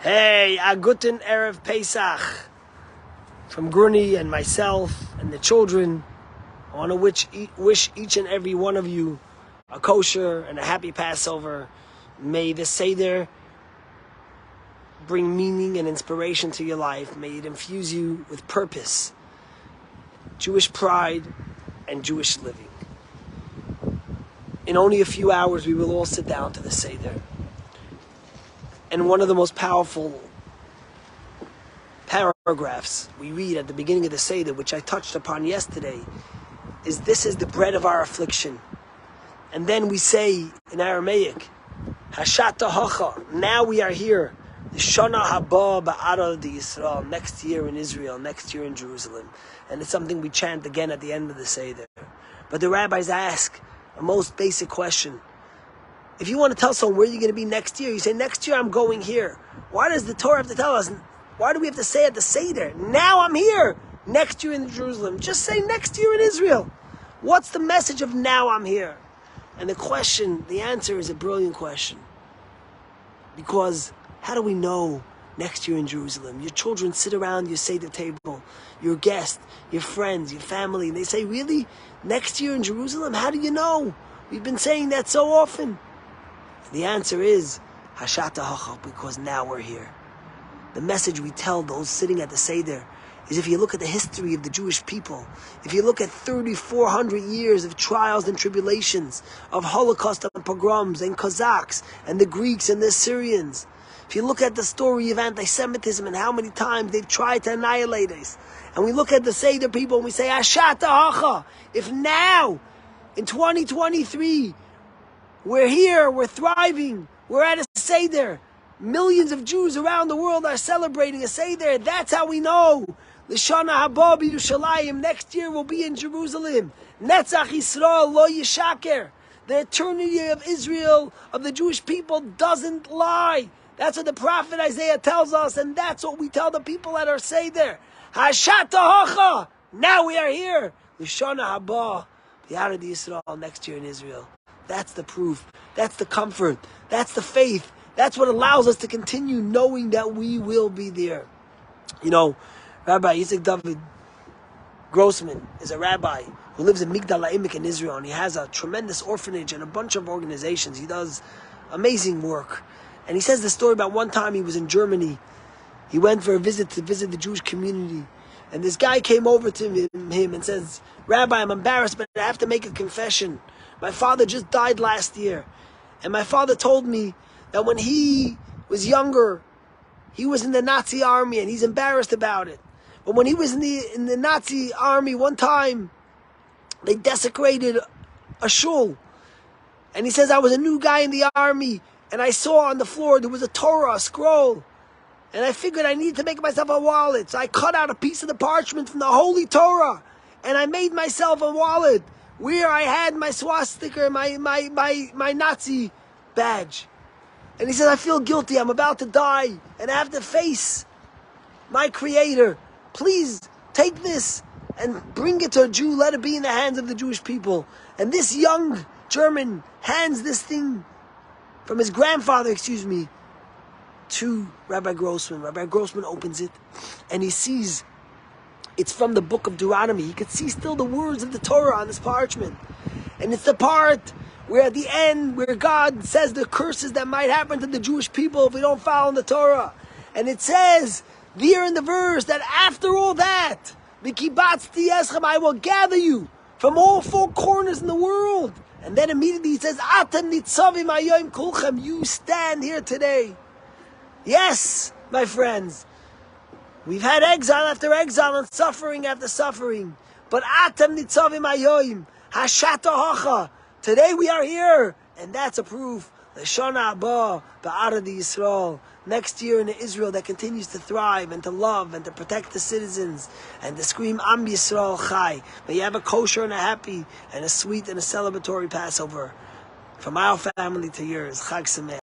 Hey, a guten Erev Pesach from Gruni and myself and the children. I want to wish each and every one of you a kosher and a happy Passover. May the Seder bring meaning and inspiration to your life. May it infuse you with purpose, Jewish pride, and Jewish living. In only a few hours, we will all sit down to the Seder. And one of the most powerful paragraphs we read at the beginning of the Seder, which I touched upon yesterday, is "This is the bread of our affliction." And then we say in Aramaic, "Hashata hacha." Now we are here. The Shana haba ba'ara d'Yisrael. Next year in Israel, next year in Jerusalem, and it's something we chant again at the end of the Seder. But the rabbis ask a most basic question. If you want to tell someone where you're going to be next year, you say, next year I'm going here. Why does the Torah have to tell us? Why do we have to say at the Seder, now I'm here, next year in Jerusalem? Just say next year in Israel. What's the message of now I'm here? And the answer is a brilliant question. Because how do we know next year in Jerusalem? Your children sit around your Seder table, your guests, your friends, your family, and they say, really? Next year in Jerusalem? How do you know? We've been saying that so often. The answer is Hashata Hacha, because now we're here. The message we tell those sitting at the Seder is, if you look at the history of the Jewish people, if you look at 3,400 years of trials and tribulations, of Holocaust and pogroms and Cossacks and the Greeks and the Assyrians, if you look at the story of anti-Semitism and how many times they've tried to annihilate us, and we look at the Seder people and we say, Hashata Hacha, if now, in 2023, we're here, we're thriving, we're at a Seder, millions of Jews around the world are celebrating a Seder, that's how we know. L'shana haba b'Yerushalayim, next year we'll be in Jerusalem. Netzach Yisrael lo yishaker. The eternity of Israel, of the Jewish people, doesn't lie. That's what the prophet Isaiah tells us, and that's what we tell the people at our Seder. Hashata hacha, now we are here. L'shana haba b'Yarad Yisrael, next year in Israel. That's the proof. That's the comfort. That's the faith. That's what allows us to continue knowing that we will be there. You know, Rabbi Yitzhak David Grossman is a rabbi who lives in Migdal HaEmek in Israel, and he has a tremendous orphanage and a bunch of organizations. He does amazing work. And he says the story about one time he was in Germany. He went for a visit to visit the Jewish community. And this guy came over to him and says, Rabbi, I'm embarrassed, but I have to make a confession. My father just died last year. And my father told me that when he was younger, he was in the Nazi army and he's embarrassed about it. But when he was in the Nazi army, one time, they desecrated a shul. And he says, I was a new guy in the army and I saw on the floor there was a Torah, a scroll. And I figured I needed to make myself a wallet. So I cut out a piece of the parchment from the Holy Torah and I made myself a wallet where I had my swastika, my Nazi badge. And he says, I feel guilty, I'm about to die, and I have to face my Creator. Please take this and bring it to a Jew, let it be in the hands of the Jewish people. And this young German hands this thing from his grandfather, to Rabbi Grossman. Rabbi Grossman opens it, and he sees it's from the book of Deuteronomy. He could see still the words of the Torah on this parchment. And it's the part where at the end, where God says the curses that might happen to the Jewish people if we don't follow the Torah. And it says there in the verse that after all that, V'kibatzti eschem, I will gather you from all four corners in the world. And then immediately he says, Atem nitzavim hayoim kulchem, you stand here today. Yes, my friends. We've had exile after exile and suffering after suffering. But Atem nitzavim hayoim, hashata hacha. Today we are here, and that's a proof. L'shana haba ba'ara d'Yisrael. Next year in Israel that continues to thrive and to love and to protect the citizens and to scream Am Yisrael Chai. May you have a kosher and a happy and a sweet and a celebratory Passover. From our family to yours. Chag Sameach.